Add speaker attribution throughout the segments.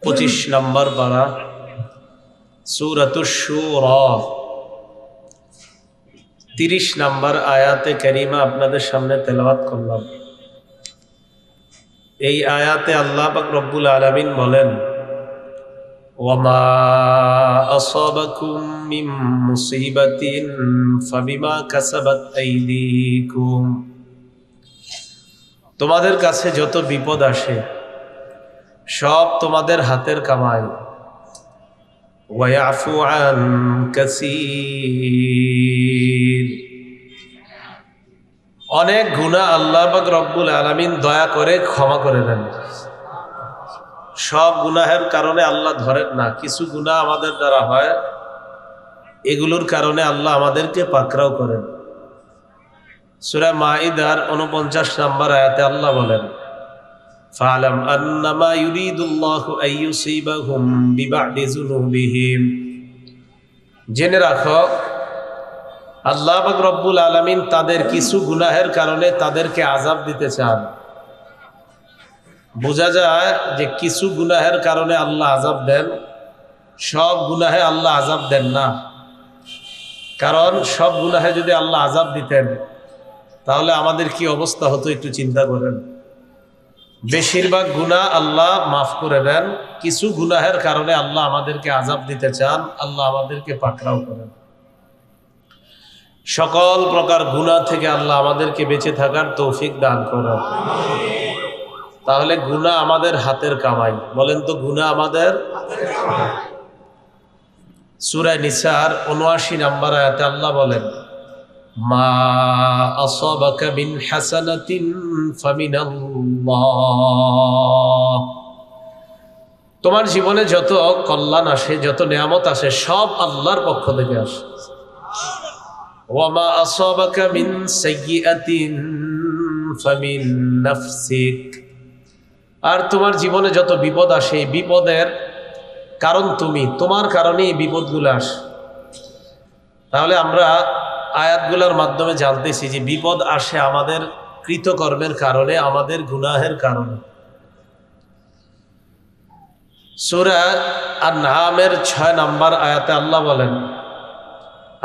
Speaker 1: 25 নম্বর পারা সূরাতুশ শুরা 30 নম্বর আয়াতে কারিমা আপনাদের সামনে তেলাওয়াত করলাম। এই আয়াতে আল্লাহ পাক রব্বুল আলামিন বলেন, ওয়ামা আসাবাকুম মিন মুসিবাতিন ফাবিমা কাসাবাত আইদিকুম, তোমাদের কাছে যত বিপদ আসে সব তোমাদের হাতের কামাই। ওয়ায়াফু আন কাসীর, অনেক গুনাহ আল্লাহ পাক রব্বুল আলামিন দয়া করে ক্ষমা করে দেন। সব গুনাহের কারণে আল্লাহ ধরেন না, কিছু গুনাহ আমাদের দ্বারা হয়, এগুলোর কারণে আল্লাহ আমাদেরকে পাকড়াও করেন। সূরা মাইদার 49 নম্বর আয়াতে আল্লাহ বলেন, ফালাম আন্নামা ইউরিদুল্লাহু আইয়ুসিবাহুম বিবাদি যুনুবিহিম, জেনে রাখো আল্লাহ পাক রব্বুল আলামিন তাদের কিছু গুনাহের কারণে তাদেরকে আযাব দিতে চান। বোঝা যায় যে কিছু গুনাহের কারণে আল্লাহ আযাব দেন, সব গুনাহে আল্লাহ আযাব দেন না। কারণ সব গুনাহে যদি আল্লাহ আযাব দিতেন তাহলে আমাদের কি অবস্থা হতো একটু চিন্তা করেন। বেশিরভাগ গুনাহ আল্লাহ মাফ করে দেন, কিছু গুনাহের কারণে আল্লাহ আমাদেরকে আযাব দিতে চান, আল্লাহ আমাদেরকে পাকড়াও করেন। সকল প্রকার গুনাহ থেকে আল্লাহ আমাদেরকে বেঁচে থাকার তৌফিক দান করেন। তাহলে গুনাহ আমাদের হাতের কামাই, বলেন তো গুনাহ আমাদের। সূরা নিসার ৭৯ নম্বর আয়াতে আল্লাহ বলেন, মা আসাবাকা মিন হাসানাতিন ফামিনাল্লাহ, তোমার জীবনে যত কল্যাণ আসে, যত নিয়ামত আসে, সব আল্লাহর পক্ষ থেকে আসে। ওয়ামা আসাবাকা মিন সাইয়্যাতিন ফামিন নাফসিক, আর তোমার জীবনে যত বিপদ আসে, বিপদের কারণ তুমি, তোমার কারণেই বিপদগুলো আসে। তাহলে আমরা আয়াতগুলোর মাধ্যমে জানতেছি যে বিপদ আসে আমাদের কৃতকর্মের কারণে, আমাদের গুনাহের কারণে। সূরা আন-নামের ৬ নম্বর আয়াতে আল্লাহ বলেন,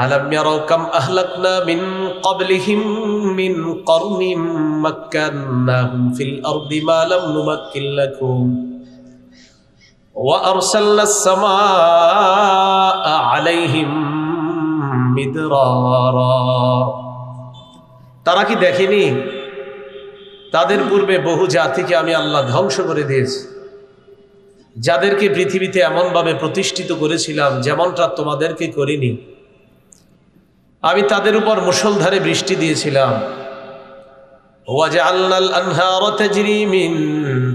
Speaker 1: আলাম ইয়ারাউ কাম আহলাকনা মিন ক্বাবলিহিম মিন করনিম মাক্কান্নাহুম ফিল আরদি মা লাম নুমাক্কিন লাকুম ওয়া আরসালনাস সামাআ আলাইহিম মিদরারা, তারা কি দেখেনি তাদের পূর্বে বহু জাতিকে আমি আল্লাহ ধ্বংস করে দিয়েছি, যাদেরকে পৃথিবীতে এমনভাবে প্রতিষ্ঠিত করেছিলাম যেমনটা তোমাদেরকে করিনি। আমি তাদের উপর মুষলধারে বৃষ্টি দিয়েছিলাম। ওয়াজআলনাল আনহারা তাজরি মিন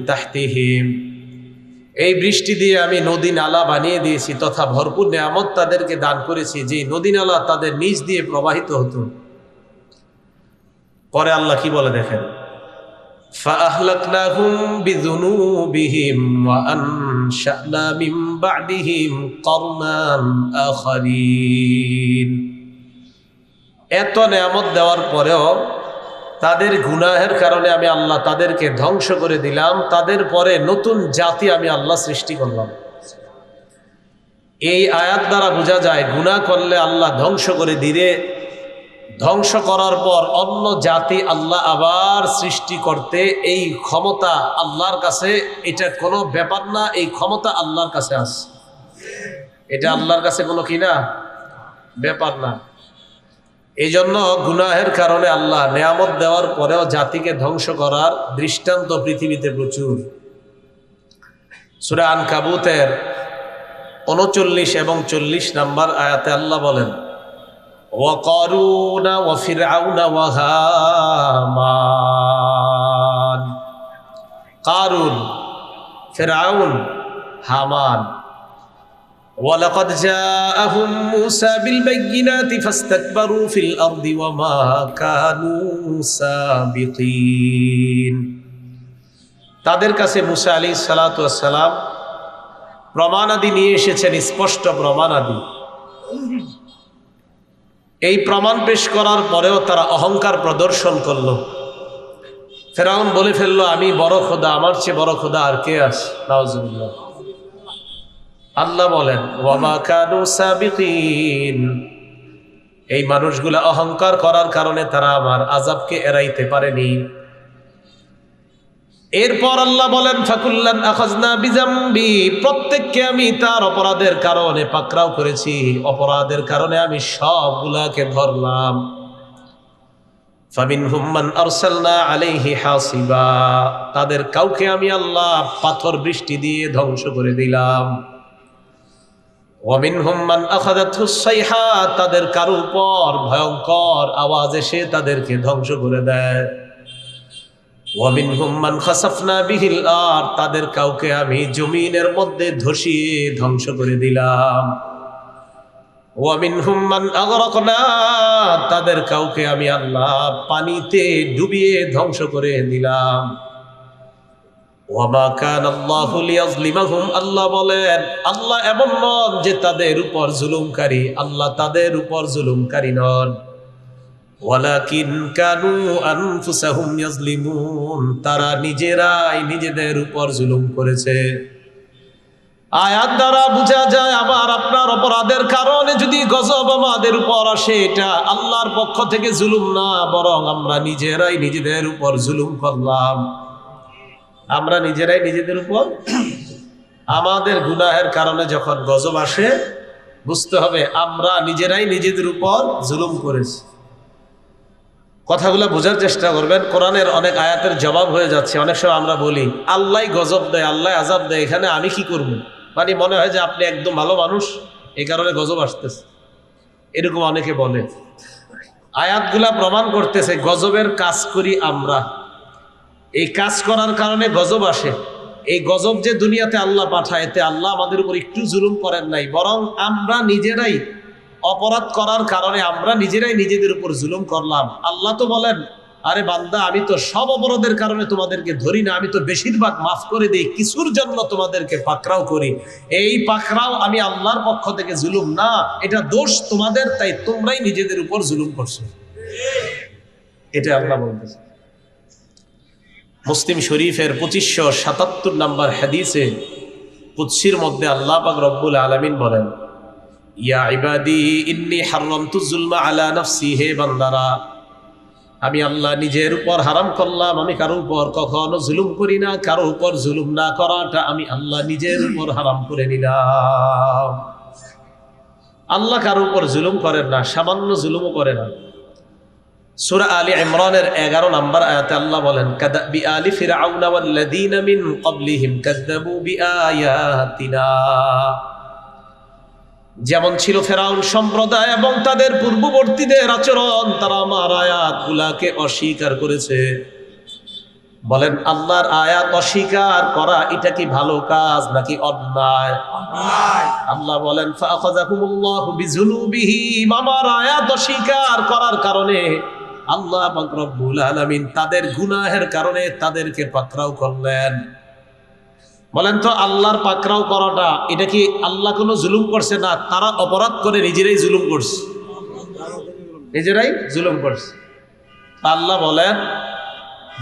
Speaker 1: তাহতিহিম, এই বৃষ্টি দিয়ে আমি নদী নালা বানিয়ে দিয়েছি তথা ভরপুর নিয়ামত তাদেরকে দান করেছি, যে নদী নালা তাদের নিচ দিয়ে প্রবাহিত হতো। পরে আল্লাহ কি বলে দেখেন, ফাআহলাকনাহুম বিযুনুবিহিম ওয়া আনশা'না মিন বা'দিহিম করনান আখারিন, এত নিয়ামত দেওয়ার পরেও তাদের গুনাহের কারণে আমি আল্লাহ তাদেরকে ধ্বংস করে দিলাম, তাদের পরে নতুন জাতি আমি আল্লাহ সৃষ্টি করলাম। এই আয়াত দ্বারা বোঝা যায় গুনাহ করলে আল্লাহ ধ্বংস করে দিলে, ধ্বংস করার পর অন্য জাতি আল্লাহ আবার সৃষ্টি করতে এই ক্ষমতা আল্লাহর কাছে, এটা কোনো ব্যাপার না, এই ক্ষমতা আল্লাহর কাছে আছে। এটা আল্লাহর কাছে কোনো কি না, ব্যাপার না। এই জন্য গুনাহের কারণে আল্লাহ নিয়ামত দেওয়ার পরেও জাতিকে ধ্বংস করার দৃষ্টান্ত পৃথিবীতে প্রচুর। সূরা আনকাবুতের ৩৯ এবং ৪০ নম্বর আয়াতে আল্লাহ বলেন, ওয়া কারুনা ওয়া ফিরআউনা ওয়া হামান, কারুন, ফিরআউন, হামান। ওয়ালাকাদ জাআহুম মূসা বিল বাইয়িনাতি ফাস্তাকবারু ফিল আরদি ওয়া মা কানু সাবিকিন, তাদের কাছে মূসা আলাইহিস সালাতু ওয়াস সালাম প্রমাণাদি নিয়ে এসেছেন, স্পষ্ট প্রমাণাদি। এই প্রমাণ পেশ করার পরেও তারা অহংকার প্রদর্শন করলো। ফেরাউন বলে ফেললো, আমি বড় খোদা, আমার চেয়ে বড় খোদা আর কে আছে? নাউজুবিল্লাহ। আল্লাহ বলেন ওয়ামা কানু সাবিকিন, এই মানুষগুলা অহংকার করার কারণে তারা আমার আযাবকে এড়াইতে পারেনি। এরপর আল্লাহ বলেন ফাকুল্লান আখাযনা বিযামবি, প্রত্যেককে আমি তার অপরাধের কারণে পাকড়াও করেছি, অপরাধের কারণে আমি সবগুলাকে ধরলাম। ফামিনহুম মান আরসালনা আলাইহি হাসিবা, তাদের কাউকে আমি আল্লাহ পাথর বৃষ্টি দিয়ে ধ্বংস করে দিলাম। ওয়ামিনহুম মান আখাযাতহুস সাইহা, তাদের কারো উপর ভয়ঙ্কর আওয়াজ এসে তাদেরকে ধ্বংস করে দেয়। ওয়ামিনহুম মান খাসাফনা বিহিল আরদ, তাদের কাউকে আমি জমিনের মধ্যে ধসিয়ে ধ্বংস করে দিলাম। ওয়ামিনহুম মান আগরাকনা, তাদের কাউকে আমি আল্লাহ পানিতে ডুবিয়ে ধ্বংস করে দিলাম। ওয়ামা কানাল্লাহু লিয়াযলিমাহুম, আল্লাহ বলেন আল্লাহ এমন নন যে তাদের উপর জুলুমকারী, আল্লাহ তাদের উপর জুলুমকারী নন। ওয়ালাকিন কানু আনফুসাহুম ইয়াজলিমুন, তারা নিজেরাই নিজেদের উপর জুলুম করেছে। আয়াত দ্বারা বোঝা যায় আবার আপনার অপরাধের কারণে যদি গজব আমাদের উপর আসে, এটা আল্লাহর পক্ষ থেকে জুলুম না, বরং আমরা নিজেরাই নিজেদের উপর জুলুম করলাম। আমরা নিজেরাই নিজেদের উপর, আমাদের গুনাহের কারণে যখন গজব আসে বুঝতে হবে আমরা নিজেরাই নিজেদের উপর জুলুম করেছি। কথাগুলো বোঝার চেষ্টা করবেন, কোরআনের অনেক আয়াতের জবাব হয়ে যাচ্ছে। অনেক সময় আমরা বলি আল্লাহ গজব দেয়, আল্লাহ আযাব দেয়, এখানে আমি কি করব? মানে মনে হয় যে আপনি একদম ভালো মানুষ, এই কারণে গজব আসতেছে, এরকম অনেকে বলে। আয়াতগুলা প্রমাণ করতেছে গজবের কাজ করি আমরা, এই কাজ করার কারণে গজব আসে। এই গজব যে দুনিয়াতে আল্লাহ পাঠায়, এতে আল্লাহ আমাদের উপর একটু জুলুম করেন নাই, বরং আমরা নিজেরাই অপরাধ করার কারণে আমরা নিজেরাই নিজেদের উপর জুলুম করলাম। আল্লাহ তো বলেন আরে বান্দা আমি তো সব অপরাধের কারণে তোমাদেরকে ধরি না, আমি তো বেশিরভাগ মাফ করে দিই, কিছুর জন্য তোমাদেরকে পাকড়াও করি। এই পাকড়াও আমি আল্লাহর পক্ষ থেকে জুলুম না, এটা দোষ তোমাদের, তাই তোমরাই নিজেদের উপর জুলুম করছো। এটা আল্লাহ বলতেছে। মুসলিম শরীফের 2577 নম্বর হাদিসে কুদসির মধ্যে আল্লাহ পাক রব্বুল আলামিন বলেন ইয়া ইবাদি ইন্নী হারামতুজ যুলমা আলা নাফসি, হে বান্দারা আমি আল্লাহ নিজের উপর হারাম করলাম, আমি কারো উপর কখনো জুলুম করি না, কারো উপর জুলুম না করাটা আমি আল্লাহ নিজের উপর হারাম করে নিলাম। আল্লাহ কারো উপর জুলুম করেন না, সামান্য জুলুমও করে না। সূরা আলী ইমরানের 11 নম্বর আয়াতে আল্লাহ বলেন কাদাবি আলি ফিরআউনা ওয়াল্লাযীনা মিন ক্বাবলিহিম কাযযাবু বিআয়াতিনা, যেমন ছিল ফেরাউন সম্প্রদায় এবং তাদের পূর্ববর্তীদের আচরণ, তারা আমার আয়াতগুলাকে অস্বীকার করেছে। বলেন আল্লাহর আয়াত অস্বীকার করা এটা কি ভালো কাজ নাকি অন্যায়? আল্লাহ বলেন ফাআখাযাহুমুল্লাহু বিযুনুবিহিম, আমার আয়াত অস্বীকার করার কারণে আল্লাহ পাক রব্বুল আলামিন তাদের গুনাহের কারণে তাদেরকে পাকড়াও করলেন। বলেন তো আল্লাহর পাকড়াও করাটা এটা কি আল্লাহ কোনো জুলুম করছে? না, তারা অপরাধ করে নিজেরাই জুলুম করছে, নিজেরাই জুলুম করছে। আল্লাহ বলেন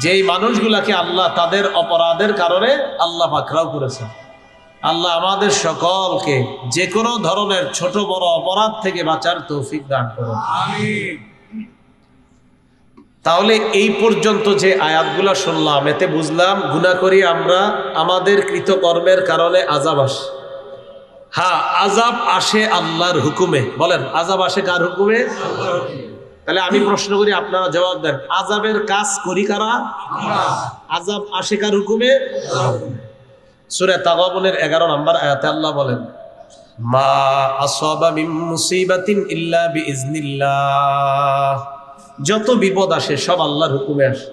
Speaker 1: যেই মানুষগুলাকে আল্লাহ তাদের অপরাধের কারণে আল্লাহ পাকড়াও করেছে, আল্লাহ আমাদের সকলকে যে কোনো ধরনের ছোট বড় অপরাধ থেকে বাঁচার তৌফিক দান করুন, আমিন। তাহলে এই পর্যন্ত যে আয়াতগুলো শুনলাম এতে বুঝলাম গুনাহ করি আমরা, আমাদের কৃতকর্মের কারণে আযাব আসে। হ্যাঁ, আযাব আসে আল্লাহর হুকুমে। বলেন আযাব আসে কার হুকুমে? আল্লাহর হুকুমে। তাহলে আমি প্রশ্ন করি, আপনারা জবাব দেন, আযাবের কাজ করি কারা? আমরা। আযাব আসে কার হুকুমে? আল্লাহর হুকুমে। সূরা তাগাবুনের 11 নম্বর আয়াতে আল্লাহ বলেন মা আসাবা মিন মুসিবাতিন ইল্লা বিইজনিল্লাহ, যত বিপদ আসে সব আল্লাহর হুকুমে আসে।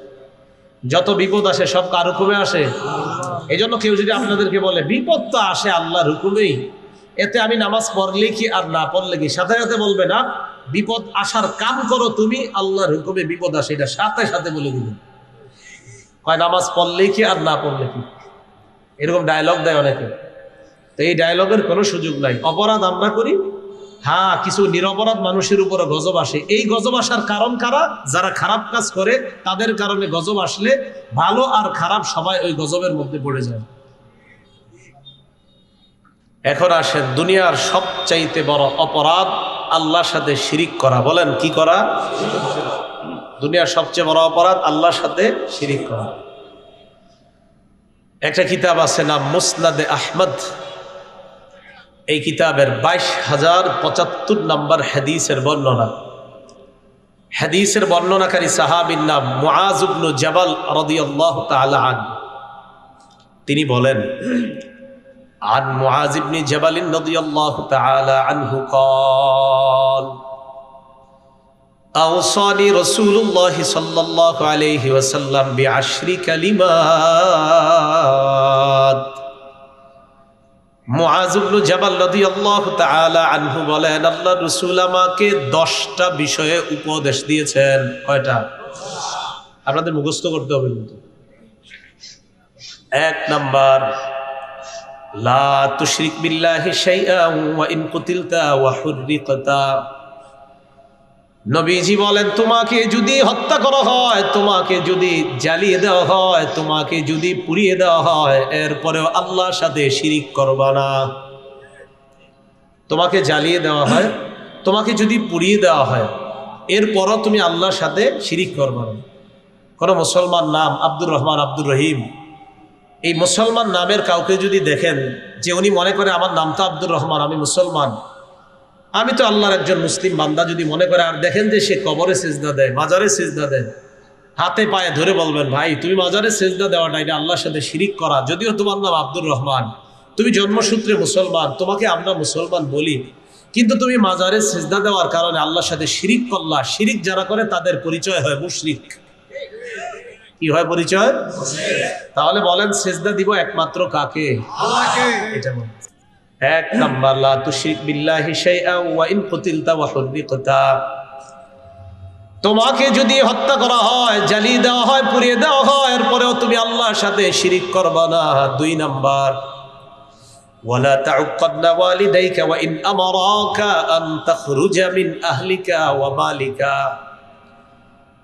Speaker 1: যত বিপদ আসে সব কার হুকুমে আসে? এই জন্য কেউ যদি আপনাদেরকে বলে বিপদ তো আসে আল্লাহর হুকুমেই, এতে আমি নামাজ পড়লে কি আর না পড়লে কি, সাথে সাথে বলবে না বিপদ আসার কাম করো তুমি, আল্লাহর হুকুমে বিপদ আসে, এটা সাথে সাথে বলে দিবে। হয় নামাজ পড়লে কি আর না পড়লে কি, এরকম ডায়লগ দেয় অনেকে। তো এই ডায়লগের কোনো সুযোগ নাই। অপরাধ আমরা করি, হ্যাঁ কিছু নিরপরাধ মানুষের উপরে গজব আসে। এই গজব আসার কারণ কারা? যারা খারাপ কাজ করে তাদের কারণে গজব আসলে ভালো আর খারাপ সবাই ওই গজবের মধ্যে পড়ে যায়। এখন আসেন, দুনিয়ার সবচাইতে বড় অপরাধ আল্লাহর সাথে শিরিক করা। বলেন কি করা? দুনিয়ার সবচেয়ে বড় অপরাধ আল্লাহর সাথে শিরিক করা। একটা কিতাব আছে নাম মুসনাদে আহমদ। এই কিতাবের 22,075 নম্বর হাদিসের বর্ণনা। হাদিসের বর্ণনাকারী সাহাবীর নাম মুআজ ইবনে জাবাল রাদিয়াল্লাহু তাআলা আনহু। তিনি বলেন, عن معاذ بن جبل رضي الله تعالى عنه قال أوصاني رسول الله صلى الله عليه وسلم ب10 كلمات। মুআজ ইবনে জাবাল রাদিয়াল্লাহু তাআলা আনহু বলেন, আল্লাহর রাসূল আমাকে 10টা বিষয়ে উপদেশ দিয়েছেন। কয়টা? আপনাদের মুখস্থ করতে হবে কিন্তু। 1 নাম্বার, লা তুশরিক বিল্লাহি শাইআন ওয়া ইন কুতিলতা ওয়া হুররিকতা। নবীজি বলেন, তোমাকে যদি হত্যা করা হয়, তোমাকে যদি জ্বালিয়ে দেওয়া হয়, তোমাকে যদি পুড়িয়ে দেওয়া হয়, এরপরেও আল্লাহর সাথে শিরিক করবা না। তোমাকে জ্বালিয়ে দেওয়া হয়, তোমাকে যদি পুড়িয়ে দেওয়া হয়, এরপরও তুমি আল্লাহর সাথে শিরিক করবা না। কোন মুসলমান নাম আব্দুর রহমান, আব্দুর রহিম, এই মুসলমান নামের কাউকে যদি দেখেন যে উনি মনে করে আমার নামটা আব্দুর রহমান, আমি মুসলমান, আমি তো আল্লাহর একজন মুসলিম বান্দা, যদি মনে করে, আর দেখেন যে সে কবরে সিজদা দেয়, মাজারে সিজদা দেয়, হাতে পায়ে ধরে বলবেন, ভাই তুমি মাজারে সিজদা দেওয়াটা এটা আল্লাহর সাথে শিরিক করা। যদিও তোমার নাম আব্দুর রহমান, তুমি জন্মসূত্রে মুসলমান, তোমাকে আমরা মুসলমান বলি, কিন্তু তুমি মাজারে সিজদা দেওয়ার কারণে আল্লাহর সাথে শিরিক করলা। শিরিক যারা করে তাদের পরিচয় হয় মুশরিক। কি হয় পরিচয়? তাহলে বলেন, সিজদা দিব একমাত্র কাকে? আল্লাহকে। এটা বলেন। 1 নাম্বার, লা তুশরিক বিল্লাহি শাইআন ওয়া ইন কুতিলতা ওয়া হুররিকতা। তোমাকে যদি হত্যা করা হয়, জ্বালিয়ে দেওয়া হয়, পুড়িয়ে দেওয়া হয়, এরপরেও তুমি আল্লাহর সাথে শিরিক করবা না। 2 নাম্বার, ওয়ালা তাউক্কাদনা ওয়ালিদাইকা ওয়া ইন আমারাকা আন তাখরুজা মিন আহলিকা ওয়া মালিকা।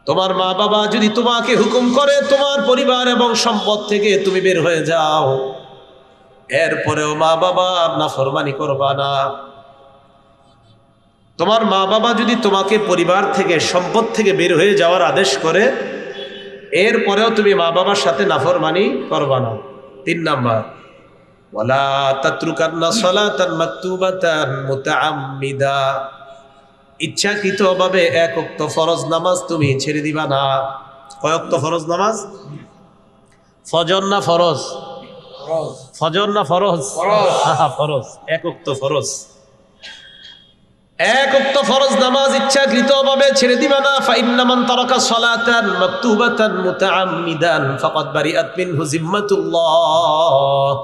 Speaker 1: তোমার মা বাবা যদি তোমাকে হুকুম করে তোমার পরিবার এবং সম্পদ থেকে তুমি বের হয়ে যাও, এরপরেও মা বাবা নাফরমানি করবা না। তোমার মা বাবা যদি তোমাকে পরিবার থেকে, সম্পদ থেকে বের হয়ে যাওয়ার আদেশ করে, এরপরেও তুমি মা বাবার সাথে নাফরমানি করবা না। 3 নাম্বার, ওয়ালা তাতরুকান্না সালাতান মাকতুবাতান মুতাআম্মিদা। ইচ্ছাকৃতভাবে 1 ওয়াক্ত ফরজ নামাজ তুমি ছেড়ে দিবা না। কয় ওয়াক্ত ফরজ নামাজ? ফজর না ফরজ? ফজর না ফরজ? ফরজ। 1 ওয়াক্ত ফরজ। 1 ওয়াক্ত ফরজ নামাজ ইচ্ছাকৃতভাবে ছেড়ে দিবা না। ফাইন্না মান তারাকা সালাতান মাকতুবাতান মুতাআম্মিদান ফাকাদ বারিআত মিনহু জিম্মাতুল্লাহ।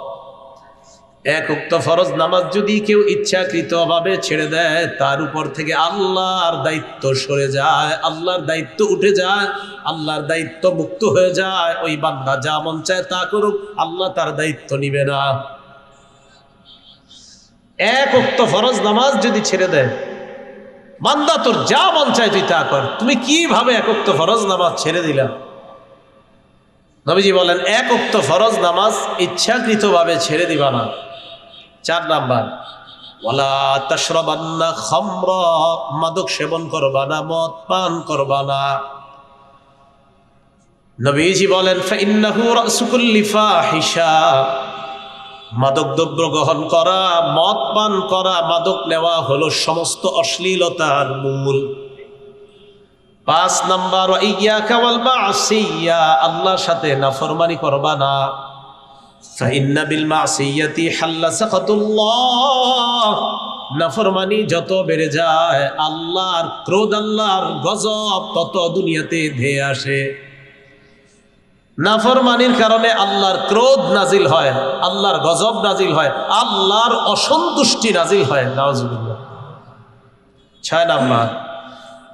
Speaker 1: 1 ওয়াক্ত ফরজ নামাজ যদি কেউ ইচ্ছাকৃতভাবে ছেড়ে দেয়, তার উপর থেকে আল্লাহর দায়িত্ব সরে যায়, আল্লাহর দায়িত্ব উঠে যায়, আল্লাহর দায়িত্ব মুক্ত হয়ে যায়। ওই বান্দা যা মন চায় তা করুক, আল্লাহ তার দায়িত্ব নিবে না। 1 ওয়াক্ত ফরজ নামাজ যদি ছেড়ে দেয়, বান্দা তোর যা মন চায় তুই তা কর, তুমি কিভাবে 1 ওয়াক্ত ফরজ নামাজ ছেড়ে দিলা? নবীজি বলেন, 1 ওয়াক্ত ফরজ নামাজ ইচ্ছাকৃতভাবে ছেড়ে দিবা না। 4 নাম্বার, ওয়ালা তাশরাবান্না খামরা। মাদক সেবন করবা না, মদ পান করবা না। নবীজি বলেন, ফাইন্নাহু রাসু কুল্লি ফাহিশা। মাদক দ্রব্য গ্রহণ করা, মদ পান করা, মাদক নেওয়া হলো সমস্ত অশ্লীলতার মূল। 5 নাম্বার, ইয়াকা ওয়াল মাসিয়া। আল্লাহর সাথে নাফরমানি করবা না। ফাইন্না বিল মাসিয়াতি হাল্লা সাখাতুল্লাহ। নাফরমানি যত বেড়ে যায়, আল্লাহর ক্রোধ, আল্লাহর গজব তত দুনিয়াতে ধেয়ে আসে। নাফরমানির কারণে আল্লাহর ক্রোধ নাজিল হয়, আল্লাহর গজব নাজিল হয়, আল্লাহর অসন্তুষ্টি নাজিল হয়। নাউজুবিল্লাহ। 6 নাম্বার,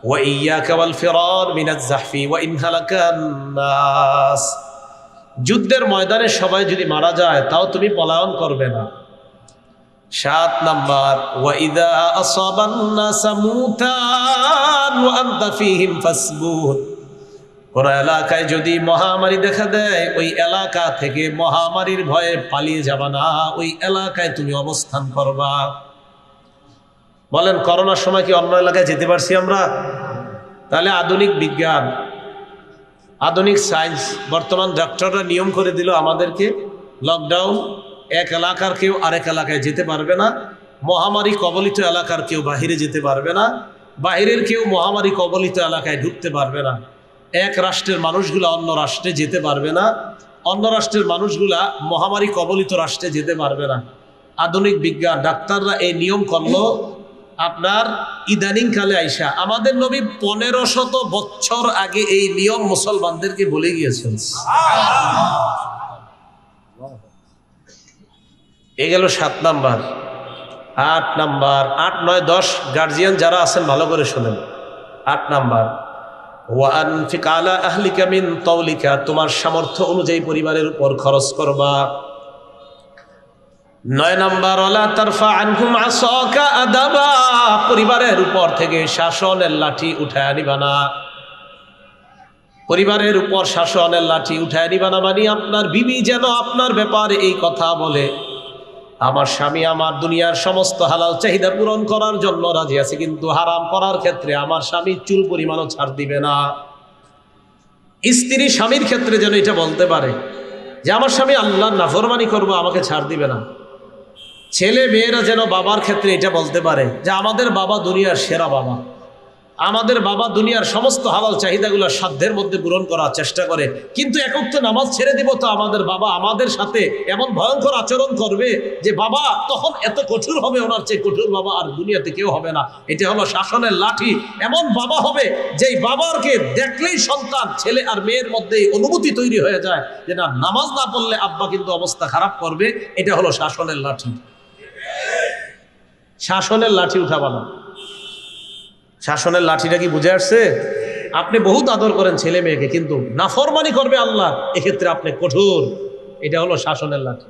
Speaker 1: ওয়া ইয়াকা ওয়াল ফিরার মিনাজ জাহফি ওয়া ইন হালাকান নাস। যুদ্ধের ময়দানে সবাই যদি মারা যায়, তাও তুমি পলায়ন করবে না। 7 নাম্বার, ওয়া ইযা আসাবান নাস মুতান ওয়া আনতা ফীহিম ফাসবুত। কোন এলাকায় যদি মহামারী দেখা দেয়, ওই এলাকা থেকে মহামারীর ভয়ে পালিয়ে যাবা না, ওই এলাকায় তুমি অবস্থান করবা। বলেন, করোনার সময় কি অন্য এলাকায় যেতে পারছি আমরা? তাহলে আধুনিক বিজ্ঞান, আধুনিক সায়েন্স, বর্তমান ডক্টররা নিয়ম করে দিল আমাদেরকে লকডাউন, এক এলাকার কেউ আরেক এলাকায় যেতে পারবে না, মহামারী কবলিত এলাকার কেউ বাহিরে যেতে পারবে না, বাহিরের কেউ মহামারী কবলিত এলাকায় ঢুকতে পারবে না, এক রাষ্ট্রের মানুষগুলা অন্য রাষ্ট্রে যেতে পারবে না, অন্য রাষ্ট্রের মানুষগুলা মহামারী কবলিত রাষ্ট্রে যেতে পারবে না। আধুনিক বিজ্ঞান, ডাক্তাররা এই নিয়ম করলো আপনার ইদানিং কালে আইসা। আমাদের নবী 1500 বছর আগে এই নিয়ম মুসলমানদেরকে বলে গিয়েছেন। এ গেল 7 নাম্বার। 8 নাম্বার, 8, 9, 10 গার্জিয়ান যারা আছেন ভালো করে শোনেন। 8 নাম্বার, ওয়ানফিক আলা আহলিকা মিন তাওলিকা, তোমার সামর্থ্য অনুযায়ী পরিবারের উপর খরচ করবা। 9 নাম্বার, ওয়ালা তারফা আনহুম আসাকা আদাবা, পরিবারের উপর থেকে শাসনের লাঠি উঠায় নিবা না। পরিবারের উপর শাসনের লাঠি উঠায় নিবা না মানে আপনার বিবি যেন আপনার ব্যাপারে এই কথা বলে, আমার স্বামী আমার দুনিয়ার সমস্ত হালাল চাহিদা পূরণ করার জন্য রাজি আছে, কিন্তু হারাম করার ক্ষেত্রে আমার স্বামী চুল পরিমাণও ছাড় দিবে না। স্ত্রী স্বামীর ক্ষেত্রে যেন এটা বলতে পারে যে আমার স্বামী আল্লাহর নাফরমানি করবো, আমাকে ছাড় দিবে না। ছেলে মেয়েরা যেন বাবার ক্ষেত্রে এটা বলতে পারে যে আমাদের বাবা দুনিয়ার সেরা বাবা, আমাদের বাবা দুনিয়ার সমস্ত হালাল চাহিদাগুলো সাধ্যের মধ্যে পূরণ করার চেষ্টা করে, কিন্তু একক তো নামাজ ছেড়ে দিব তো আমাদের বাবা আমাদের সাথে এমন ভয়ঙ্কর আচরণ করবে যে বাবা তখন এত কঠোর হবে, ওনার চেয়ে কঠোর বাবা আর দুনিয়াতে কেউ হবে না। এটা হলো শাসনের লাঠি। এমন বাবা হবে যেই বাবাকে দেখলেই সন্তান, ছেলে আর মেয়ের মধ্যে অনুভূতি তৈরি হয়ে যায় যে না, নামাজ না পড়লে আব্বা কিন্তু অবস্থা খারাপ করবে। এটা হলো শাসনের লাঠি। শাসনের লাঠি উঠাবা না। শাসনের লাঠিটা কি বুঝে আসছে? আপনি বহুত আদর করেন ছেলে মেয়েকে, কিন্তু নাফরমানি করবে আল্লাহ, এক্ষেত্রে আপনি কঠোর। এটা হলো শাসনের লাঠি।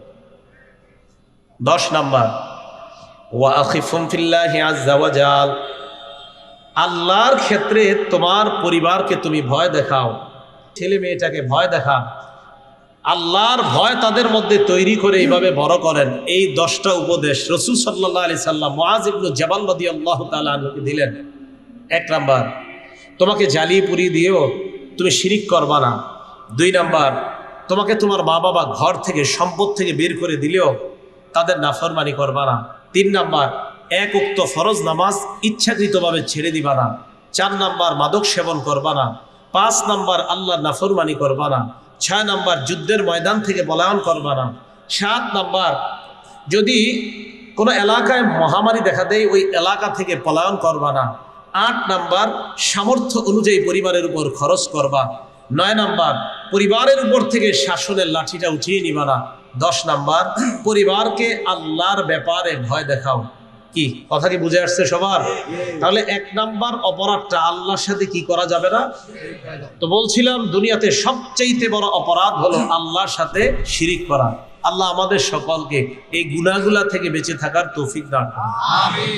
Speaker 1: 10 নাম্বার, ওয়া আখিফুম ফিল্লাহি আযজা ওয়া জাল, আল্লাহর ক্ষেত্রে তোমার পরিবারকে তুমি ভয় দেখাও, ছেলে মেয়েটাকে ভয় দেখা, আল্লাহর ভয় তাদের মধ্যে তৈরি করে এইভাবে বড় করেন। এই 10টা উপদেশ রাসূল সাল্লাল্লাহু আলাইহি সাল্লাম মুআয ইবনে জাবাল রাদিয়াল্লাহু তাআলা আনহুকে দিলেন। 1 নাম্বার, তোমাকে জ্বালিয়ে পুড়িয়ে দিয়েও তুমি শিরিক করবা না। 2 নাম্বার, তোমাকে তোমার মা বাবা ঘর থেকে সম্পদ থেকে বের করে দিলেও তাদের নাফরমানি করবা না। 3 নাম্বার, 1 ওয়াক্ত ফরজ নামাজ ইচ্ছাকৃতভাবে ছেড়ে দিবা না। 4 নাম্বার, মাদক সেবন করবা না। 5 নাম্বার, আল্লাহর নাফরমানি করবা না। 6 নাম্বার, যুদ্ধের ময়দান থেকে পলায়ন করবা না। 7 নাম্বার, যদি কোনো এলাকায় মহামারী দেখা দেয় ওই এলাকা থেকে পলায়ন করবা না। 8 নাম্বার, সামর্থ্য অনুযায়ী পরিবারের উপর খরচ করবা। 9 নাম্বার, পরিবারের উপর থেকে শাসনের লাঠিটা উঠিয়ে নিবা না। 10 নাম্বার, পরিবারকে আল্লাহর ব্যাপারে ভয় দেখাও। কি কথা কি বুঝে আসছে সবার? তাহলে 1 নাম্বার অপরাধটা আল্লাহর সাথে কি করা যাবে না। তো বলছিলাম দুনিয়াতে সবচেয়ে বড় অপরাধ হলো আল্লাহর সাথে শিরিক করা। আল্লাহ আমাদের সকলকে এই গুনাহগুলা থেকে বেঁচে থাকার তৌফিক দান করুন। আমিন।